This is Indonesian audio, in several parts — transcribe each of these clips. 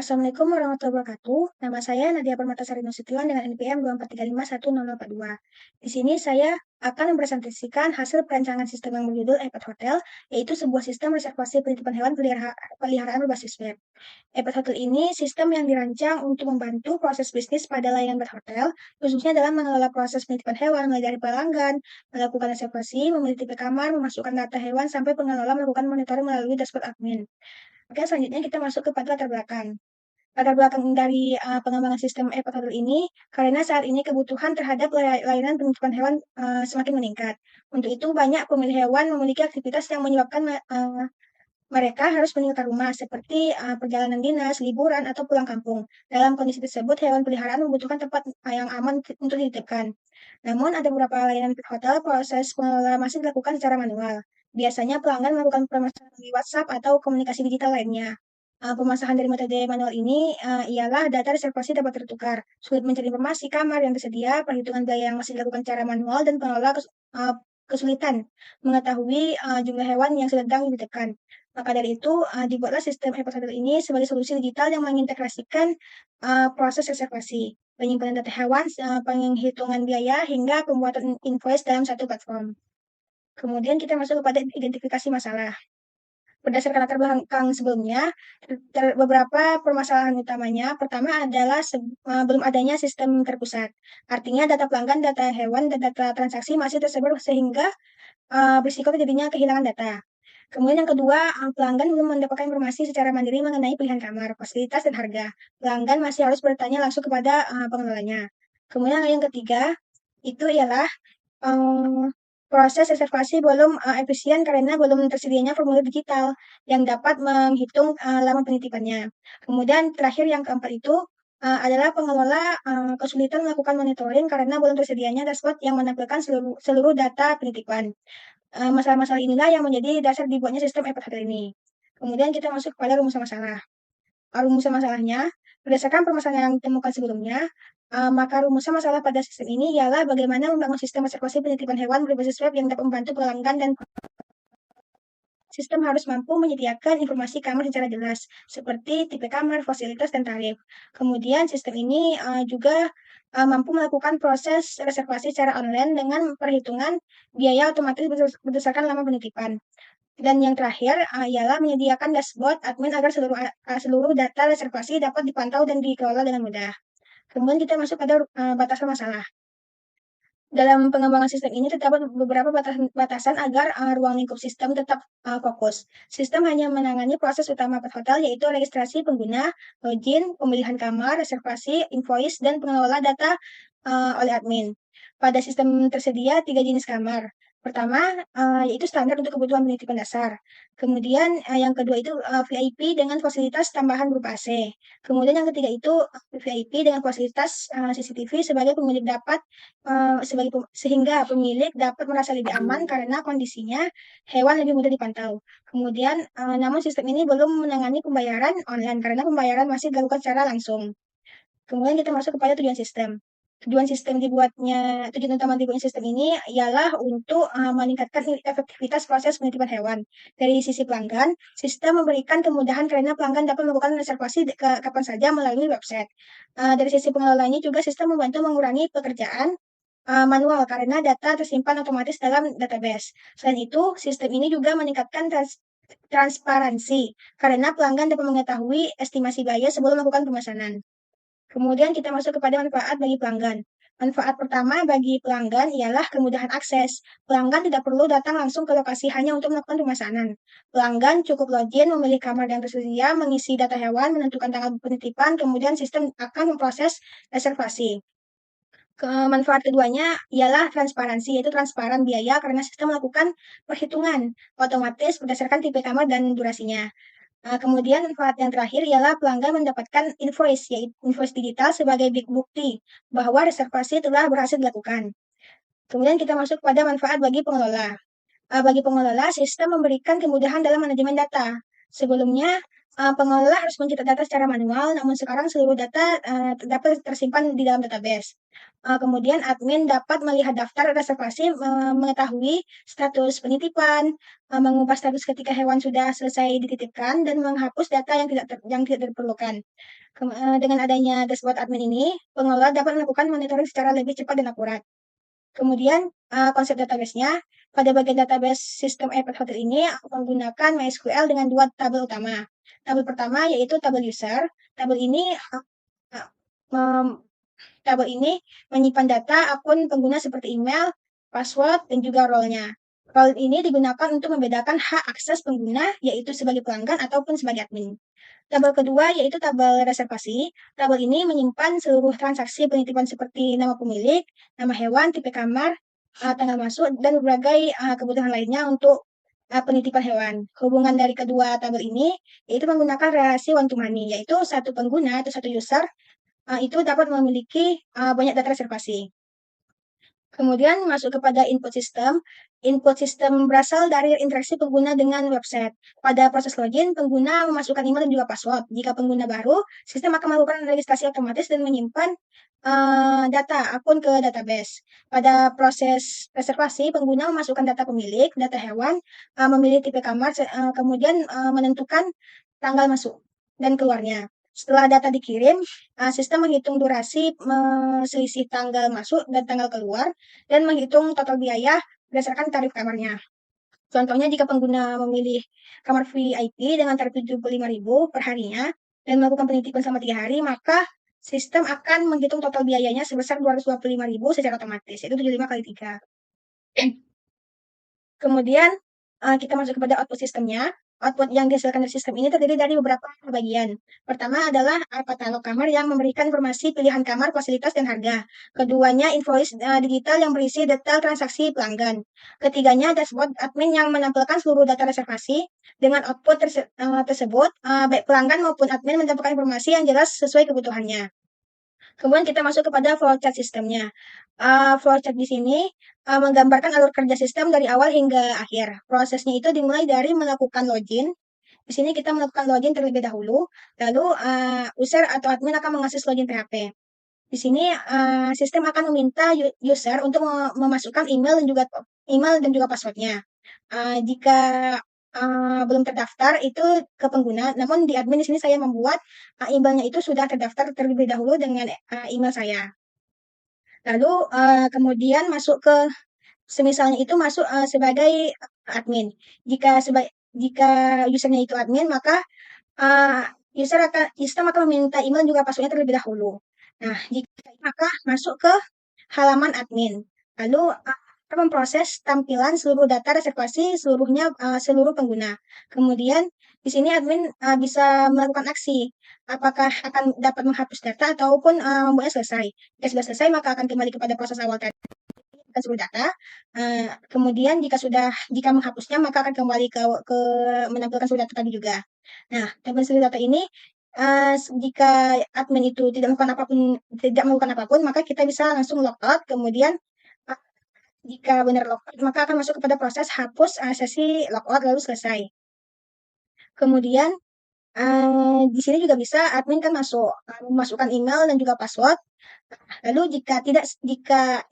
Assalamualaikum warahmatullahi wabarakatuh. Nama saya Nadia Permatasari Nasution dengan NPM 243510042. Di sini saya akan mempresentasikan hasil perancangan sistem yang berjudul iPad Hotel, yaitu sebuah sistem reservasi penitipan hewan peliharaan berbasis web. iPad Hotel ini sistem yang dirancang untuk membantu proses bisnis pada layanan berhotel, khususnya dalam mengelola proses penitipan hewan mulai dari pelanggan, melakukan reservasi, memilih tipe kamar, memasukkan data hewan, sampai pengelola melakukan monitoring melalui dashboard admin. Oke, selanjutnya kita masuk kepada latar belakang. Latar belakang dari pengembangan sistem e-portal ini, karena saat ini kebutuhan terhadap layanan penitipan hewan semakin meningkat. Untuk itu, banyak pemilik hewan memiliki aktivitas yang menyebabkan mereka harus meninggalkan rumah, seperti perjalanan dinas, liburan, atau pulang kampung. Dalam kondisi tersebut, hewan peliharaan membutuhkan tempat yang aman untuk dititipkan. Namun, ada beberapa layanan hotel, proses pengelola masih dilakukan secara manual. Biasanya pelanggan melakukan pemasaran melalui WhatsApp atau komunikasi digital lainnya. Pemasahan dari metode manual ini ialah data reservasi dapat tertukar, sulit mencari informasi kamar yang tersedia, perhitungan biaya yang masih dilakukan secara manual, dan pengelola kesulitan mengetahui jumlah hewan yang sedang dititipkan. Maka dari itu, dibuatlah sistem e-portal ini sebagai solusi digital yang mengintegrasikan proses reservasi, penyimpanan data hewan, penghitungan biaya, hingga pembuatan invoice dalam satu platform. Kemudian kita masuk kepada identifikasi masalah. Berdasarkan latar belakang sebelumnya, beberapa permasalahan utamanya. Pertama adalah belum adanya sistem terpusat. Artinya data pelanggan, data hewan, dan data transaksi masih tersebar sehingga berisiko terjadinya kehilangan data. Kemudian yang kedua, pelanggan belum mendapatkan informasi secara mandiri mengenai pilihan kamar, fasilitas, dan harga. Pelanggan masih harus bertanya langsung kepada pengelolanya. Kemudian yang ketiga, itu ialah proses reservasi belum efisien karena belum tersedianya formulir digital yang dapat menghitung lama penitipannya. Kemudian terakhir yang keempat itu adalah pengelola kesulitan melakukan monitoring karena belum tersedianya dashboard yang menampilkan seluruh data penitipan. Masalah-masalah inilah yang menjadi dasar dibuatnya sistem e-portal ini. Kemudian kita masuk kepada rumusan masalah. Rumusan masalahnya, berdasarkan permasalahan yang ditemukan sebelumnya, maka rumusan masalah pada sistem ini ialah bagaimana membangun sistem reservasi penitipan hewan berbasis web yang dapat membantu pelanggan, dan sistem harus mampu menyediakan informasi kamar secara jelas, seperti tipe kamar, fasilitas, dan tarif. Kemudian sistem ini juga mampu melakukan proses reservasi secara online dengan perhitungan biaya otomatis berdasarkan lama penitipan. Dan yang terakhir ialah menyediakan dashboard admin agar seluruh data reservasi dapat dipantau dan dikelola dengan mudah. Kemudian kita masuk pada batasan masalah. Dalam pengembangan sistem ini terdapat beberapa batasan agar ruang lingkup sistem tetap fokus. Sistem hanya menangani proses utama hotel, yaitu registrasi pengguna, login, pemilihan kamar, reservasi, invoice, dan pengelola data oleh admin. Pada sistem tersedia 3 jenis kamar. Pertama, yaitu standar untuk kebutuhan penitipan dasar. Kemudian yang kedua itu VIP dengan fasilitas tambahan berupa AC. Kemudian yang ketiga itu VIP dengan fasilitas CCTV sebagai pemilik dapat sehingga pemilik dapat merasa lebih aman karena kondisinya hewan lebih mudah dipantau. Kemudian, namun sistem ini belum menangani pembayaran online karena pembayaran masih dilakukan secara langsung. Kemudian kita masuk kepada tujuan sistem. Tujuan utama dibuatnya sistem ini ialah untuk meningkatkan efektivitas proses penitipan hewan. Dari sisi pelanggan, sistem memberikan kemudahan karena pelanggan dapat melakukan reservasi kapan saja melalui website. Dari sisi pengelolanya juga sistem membantu mengurangi pekerjaan manual karena data tersimpan otomatis dalam database. Selain itu, sistem ini juga meningkatkan transparansi karena pelanggan dapat mengetahui estimasi biaya sebelum melakukan pemesanan. Kemudian kita masuk kepada manfaat bagi pelanggan. Manfaat pertama bagi pelanggan ialah kemudahan akses. Pelanggan tidak perlu datang langsung ke lokasi hanya untuk melakukan pemesanan. Pelanggan cukup login, memilih kamar yang tersedia, mengisi data hewan, menentukan tanggal penitipan, kemudian sistem akan memproses reservasi. Manfaat keduanya ialah transparansi, yaitu transparan biaya karena sistem melakukan perhitungan otomatis berdasarkan tipe kamar dan durasinya. Kemudian manfaat yang terakhir ialah pelanggan mendapatkan invoice, yaitu invoice digital sebagai bukti bahwa reservasi telah berhasil dilakukan. Kemudian kita masuk pada manfaat bagi pengelola. Bagi pengelola, sistem memberikan kemudahan dalam manajemen data. Sebelumnya, pengelola harus mencetak data secara manual, namun sekarang seluruh data dapat tersimpan di dalam database. Kemudian admin dapat melihat daftar reservasi, mengetahui status penitipan, mengubah status ketika hewan sudah selesai dititipkan, dan menghapus data yang tidak diperlukan. Dengan adanya dashboard admin ini, pengelola dapat melakukan monitoring secara lebih cepat dan akurat. Kemudian, konsep database-nya, pada bagian database sistem iPad Hotel ini aku menggunakan MySQL dengan 2 tabel utama. Tabel pertama yaitu tabel user. Tabel ini uh, mem tabel ini menyimpan data akun pengguna seperti email, password, dan juga role-nya. Role ini digunakan untuk membedakan hak akses pengguna, yaitu sebagai pelanggan ataupun sebagai admin. Tabel kedua yaitu tabel reservasi. Tabel ini menyimpan seluruh transaksi penitipan seperti nama pemilik, nama hewan, tipe kamar, tanggal masuk, dan berbagai kebutuhan lainnya untuk penitipan hewan. Hubungan dari kedua tabel ini yaitu menggunakan relasi one to many, yaitu satu pengguna atau satu user itu dapat memiliki banyak data reservasi. Kemudian masuk kepada input system. Input system berasal dari interaksi pengguna dengan website. Pada proses login, pengguna memasukkan email dan juga password. Jika pengguna baru, sistem akan melakukan registrasi otomatis dan menyimpan data akun ke database. Pada proses reservasi, pengguna memasukkan data pemilik, data hewan, memilih tipe kamar, kemudian menentukan tanggal masuk dan keluarnya. Setelah data dikirim, sistem menghitung durasi selisih tanggal masuk dan tanggal keluar, dan menghitung total biaya berdasarkan tarif kamarnya. Contohnya jika pengguna memilih kamar VIP dengan tarif 75.000 per harinya dan melakukan penitipan selama 3 hari, maka sistem akan menghitung total biayanya sebesar 225.000 secara otomatis, yaitu 75 kali 3. Kemudian kita masuk kepada output sistemnya. Output yang dihasilkan dari sistem ini terdiri dari beberapa bagian. Pertama adalah katalog kamar yang memberikan informasi pilihan kamar, fasilitas, dan harga. Keduanya invoice digital yang berisi detail transaksi pelanggan. Ketiganya dashboard admin yang menampilkan seluruh data reservasi. Dengan output tersebut, baik pelanggan maupun admin mendapatkan informasi yang jelas sesuai kebutuhannya. Kemudian kita masuk kepada flowchart sistemnya. Flowchart di sini menggambarkan alur kerja sistem dari awal hingga akhir. Prosesnya itu dimulai dari melakukan login. Di sini kita melakukan login terlebih dahulu, lalu user atau admin akan mengakses login PHP. Di sini sistem akan meminta user untuk memasukkan email dan juga passwordnya. Jika belum terdaftar itu ke pengguna, namun di admin di sini saya membuat emailnya itu sudah terdaftar terlebih dahulu dengan email saya. Lalu kemudian masuk ke semisalnya itu masuk sebagai admin. Jika usernya itu admin, maka sistem akan meminta email juga passwordnya terlebih dahulu. Nah, jika maka masuk ke halaman admin. Lalu akan memproses tampilan seluruh data reservasi seluruh pengguna. Kemudian di sini admin bisa melakukan aksi. Apakah akan dapat menghapus data ataupun membuatnya selesai. Jika sudah selesai, maka akan kembali kepada proses awal tadi seluruh data. Kemudian jika menghapusnya maka akan kembali ke menampilkan seluruh data tadi juga. Nah, tampilkan seluruh data ini jika admin itu tidak melakukan apapun, maka kita bisa langsung logout. Kemudian jika benar logout, maka akan masuk kepada proses hapus sesi logout lalu selesai. Kemudian di sini juga bisa admin kan memasukkan email dan juga password. Lalu jika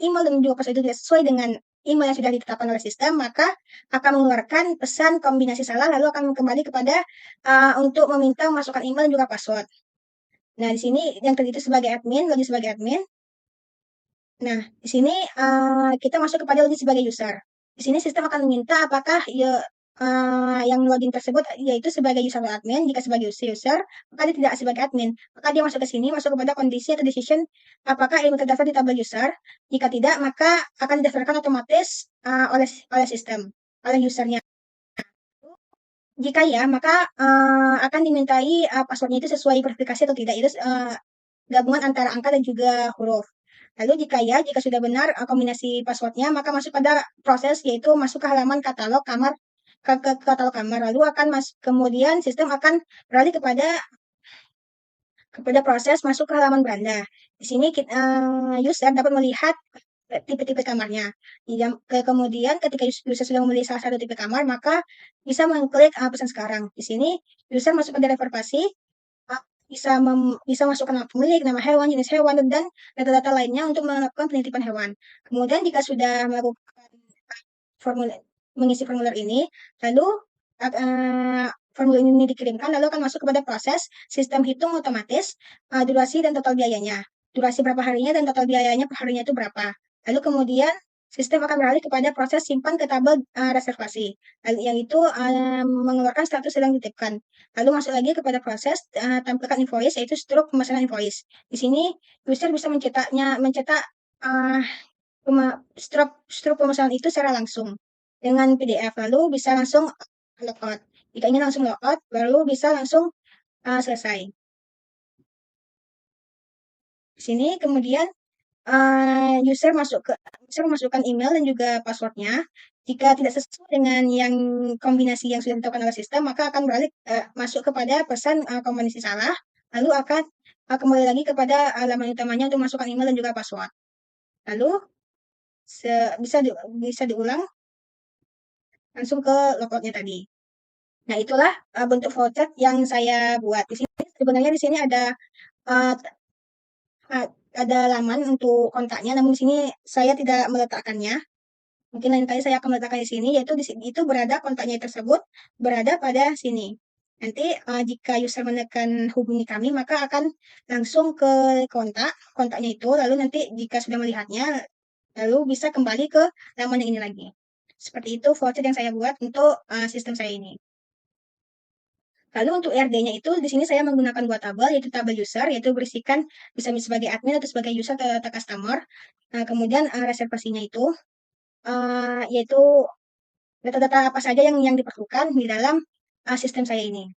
email dan juga password itu tidak sesuai dengan email yang sudah ditetapkan oleh sistem, maka akan mengeluarkan pesan kombinasi salah, lalu akan kembali kepada untuk meminta memasukkan email dan juga password. Nah, di sini yang tadi itu sebagai admin, login sebagai admin. Nah, di sini kita masuk kepada login sebagai user. Di sini sistem akan meminta apakah yang login tersebut yaitu sebagai user atau admin. Jika sebagai user, maka dia tidak sebagai admin. Maka dia masuk ke sini, masuk kepada kondisi atau decision apakah ilmu terdaftar di tabel user. Jika tidak, maka akan didaftarkan otomatis oleh sistem, oleh usernya. Jika ya, maka akan dimintai passwordnya itu sesuai verifikasi atau tidak. Itu gabungan antara angka dan juga huruf. Lalu jika sudah benar kombinasi passwordnya, maka masuk pada proses yaitu masuk ke halaman katalog kamar, ke katalog kamar. Lalu kemudian sistem akan beralih kepada proses masuk ke halaman beranda. Di sini user dapat melihat tipe-tipe kamarnya. Kemudian ketika user sudah memilih salah satu tipe kamar, maka bisa mengklik pesan sekarang. Di sini user masuk pada reservasi, uh, bisa masukkan nama pemilik, nama hewan, jenis hewan, dan data-data lainnya untuk melakukan penitipan hewan. Kemudian jika sudah melakukan formulir mengisi formulir ini, lalu formulir ini dikirimkan, lalu akan masuk kepada proses sistem hitung otomatis durasi dan total biayanya. Durasi berapa harinya dan total biayanya per harinya itu berapa. Lalu kemudian sistem akan beralih kepada proses simpan ke tabel reservasi. Lalu yang itu mengeluarkan status sedang dititipkan. Lalu masuk lagi kepada proses tampilkan invoice, yaitu struk pemesanan invoice. Di sini user bisa mencetak uh, struk pemesanan itu secara langsung dengan PDF, lalu bisa langsung logout. Jika ingin langsung logout, baru bisa langsung selesai. Di sini kemudian user memasukkan email dan juga passwordnya. Jika tidak sesuai dengan yang kombinasi yang sudah ditentukan oleh sistem, maka akan beralih masuk kepada pesan kombinasi salah, lalu akan kembali lagi kepada halaman utamanya untuk masukkan email dan juga password. Lalu bisa diulang langsung ke logoutnya tadi. Nah, itulah bentuk flowchart yang saya buat. Di sini sebenarnya di sini uh, ada laman untuk kontaknya, namun di sini saya tidak meletakkannya. Mungkin lain kali saya akan meletakkan di sini, yaitu di sini itu berada kontaknya tersebut berada pada sini. Nanti jika user menekan hubungi kami, maka akan langsung ke kontaknya itu. Lalu nanti jika sudah melihatnya, lalu bisa kembali ke laman yang ini lagi. Seperti itu flowchart yang saya buat untuk sistem saya ini. Lalu untuk RD-nya itu di sini saya menggunakan dua tabel, yaitu tabel user, yaitu berisikan bisa sebagai admin atau sebagai user atau customer. Nah, kemudian reservasinya itu yaitu data-data apa saja yang diperlukan di dalam sistem saya ini.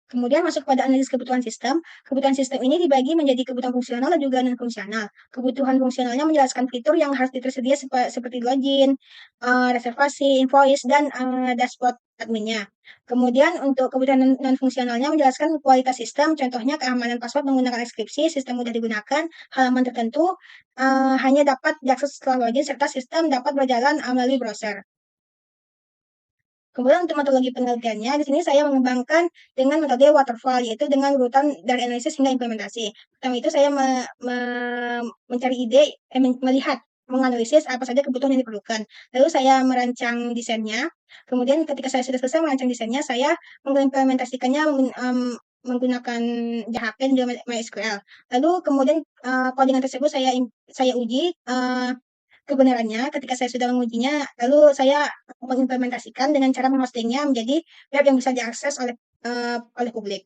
Kemudian masuk pada analisis kebutuhan sistem. Kebutuhan sistem ini dibagi menjadi kebutuhan fungsional dan juga non-fungsional. Kebutuhan fungsionalnya menjelaskan fitur yang harus tersedia seperti login, reservasi, invoice, dan dashboard adminnya. Kemudian untuk kebutuhan non-fungsionalnya menjelaskan kualitas sistem, contohnya keamanan password menggunakan ekskripsi, sistem mudah digunakan, halaman tertentu hanya dapat diakses setelah login, serta sistem dapat berjalan melalui browser. Kemudian untuk metodologi penelitiannya, di sini saya mengembangkan dengan metode waterfall, yaitu dengan urutan dari analisis hingga implementasi. Pertama itu saya mencari ide, melihat, menganalisis apa saja kebutuhan yang diperlukan. Lalu saya merancang desainnya. Kemudian ketika saya sudah selesai merancang desainnya, saya mengimplementasikannya menggunakan JHP dan juga MySQL. Lalu kemudian codingan tersebut saya uji kebenarannya. Ketika saya sudah mengujinya, lalu saya mengimplementasikan dengan cara menghostingnya menjadi web yang bisa diakses oleh publik.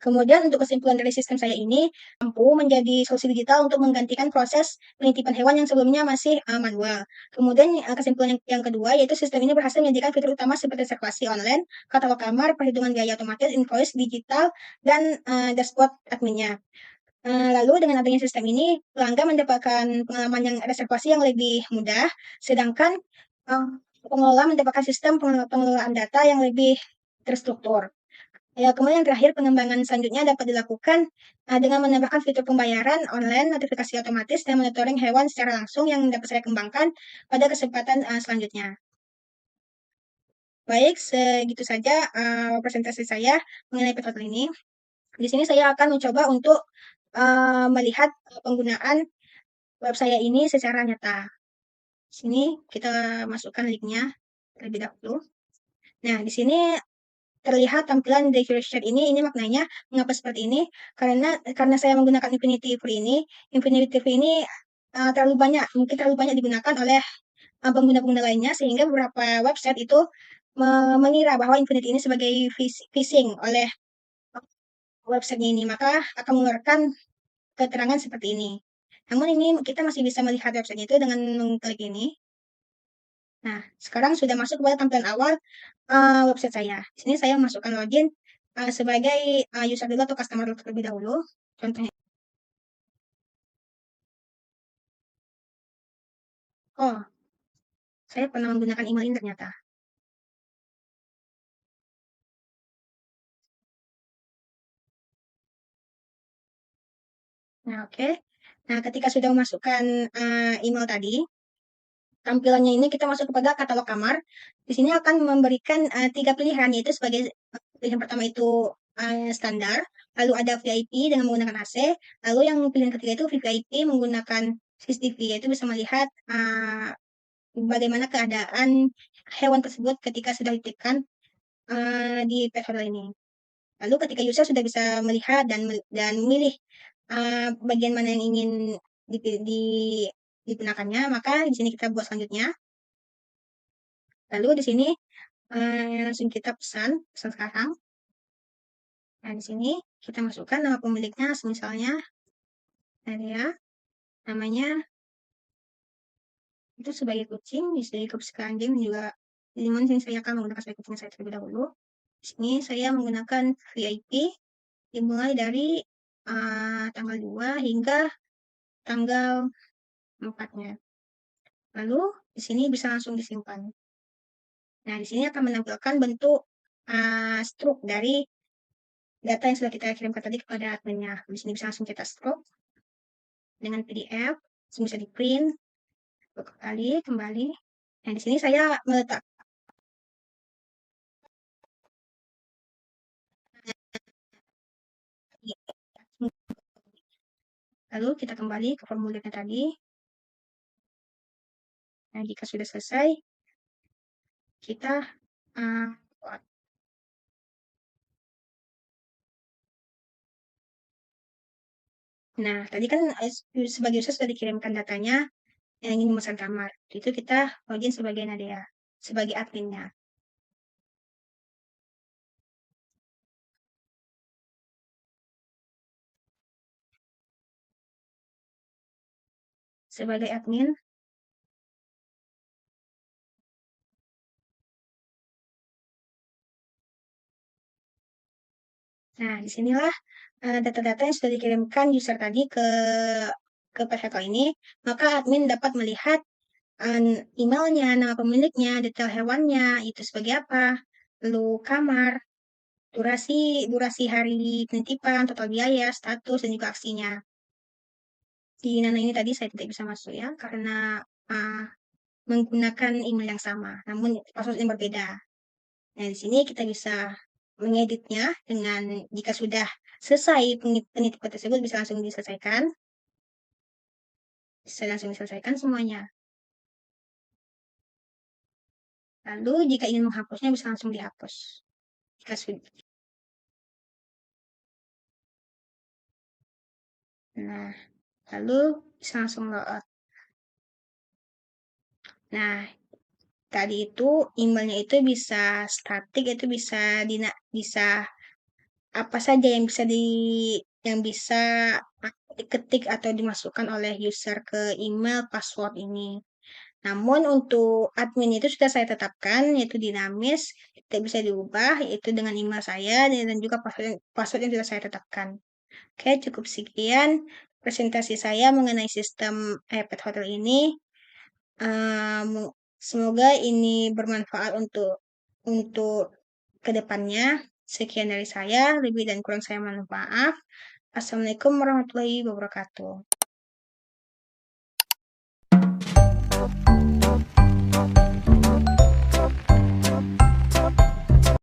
Kemudian untuk kesimpulan dari sistem saya ini mampu menjadi solusi digital untuk menggantikan proses penitipan hewan yang sebelumnya masih manual. Kemudian kesimpulan yang kedua yaitu sistem ini berhasil menyajikan fitur utama seperti reservasi online, katalog kamar, perhitungan biaya otomatis, invoice digital, dan dashboard adminnya. Lalu dengan adanya sistem ini, pelanggan mendapatkan pengalaman yang reservasi yang lebih mudah, sedangkan pengelola mendapatkan sistem pengelolaan data yang lebih terstruktur. Ya, kemudian yang terakhir, pengembangan selanjutnya dapat dilakukan dengan menambahkan fitur pembayaran online, notifikasi otomatis, dan monitoring hewan secara langsung yang dapat saya kembangkan pada kesempatan selanjutnya. Baik, segitu saja presentasi saya mengenai Petotle ini. Di sini saya akan mencoba untuk melihat penggunaan web saya ini secara nyata. Sini kita masukkan linknya terlebih dahulu. Nah, di sini terlihat tampilan decoration ini maknanya mengapa seperti ini? Karena saya menggunakan Infinity Free ini, Infinity Free ini mungkin terlalu banyak digunakan oleh pengguna-pengguna lainnya sehingga beberapa website itu mengira bahwa Infinity ini sebagai phishing oleh websitenya ini, maka akan mengeluarkan keterangan seperti ini. Namun ini kita masih bisa melihat websitenya itu dengan mengklik ini. Nah, sekarang sudah masuk kepada tampilan awal website saya. Di sini saya masukkan login sebagai user dulu atau customer dulu terlebih dahulu. Contohnya, oh, saya pernah menggunakan email ini ternyata. Nah, oke. Nah, ketika sudah memasukkan email tadi, tampilannya ini kita masuk kepada katalog kamar. Di sini akan memberikan 3 pilihan, yaitu sebagai pilihan pertama itu standar, lalu ada VIP dengan menggunakan AC, lalu yang pilihan ketiga itu VVIP menggunakan CCTV, yaitu bisa melihat bagaimana keadaan hewan tersebut ketika sudah dititipkan di pet hotel ini. Lalu ketika user sudah bisa melihat dan memilih bagian mana yang ingin digunakannya, maka di sini kita buat selanjutnya. Lalu di sini langsung kita pesan sekarang. Nah, di sini kita masukkan nama pemiliknya, misalnya Nadia, namanya itu sebagai kucing, sebagai kesukaan anjing juga. Jadi sini saya akan menggunakan sebagai kucing saya terlebih dahulu. Di sini saya menggunakan VIP dimulai dari tanggal 2 hingga tanggal 4-nya. Lalu di sini bisa langsung disimpan. Nah, di sini akan menampilkan bentuk struk dari data yang sudah kita kirimkan tadi kepada adminnya. Di sini bisa langsung cetak struk dengan PDF, bisa di print, kembali. Nah, di sini saya meletak. Lalu kita kembali ke formulirnya tadi. Nah, jika sudah selesai, kita nah, tadi kan sebagai user sudah dikirimkan datanya yang ingin memesan kamar. Itu kita login sebagai Nadia, sebagai adminnya. Sebagai admin, nah disinilah data-data yang sudah dikirimkan user tadi ke PHK ini, maka admin dapat melihat emailnya, nama pemiliknya, detail hewannya, itu sebagai apa, lalu kamar, durasi hari penitipan, total biaya, status, dan juga aksinya. Di Nana ini tadi saya tidak bisa masuk ya, karena menggunakan email yang sama, namun password yang berbeda. Nah, di sini kita bisa mengeditnya dengan jika sudah selesai penitipan tersebut bisa langsung diselesaikan. Bisa langsung diselesaikan semuanya. Lalu jika ingin menghapusnya bisa langsung dihapus. Jika sudah. Nah, lalu bisa langsung logout. Nah, tadi itu emailnya itu bisa statik, itu bisa apa saja yang bisa diketik atau dimasukkan oleh user ke email password ini. Namun untuk admin itu sudah saya tetapkan, yaitu dinamis, tidak bisa diubah, yaitu dengan email saya dan juga password yang sudah saya tetapkan. Oke, cukup sekian presentasi saya mengenai sistem iPad Hotel ini. Semoga ini bermanfaat untuk kedepannya. Sekian dari saya, lebih dan kurang saya mohon maaf. Assalamualaikum warahmatullahi wabarakatuh.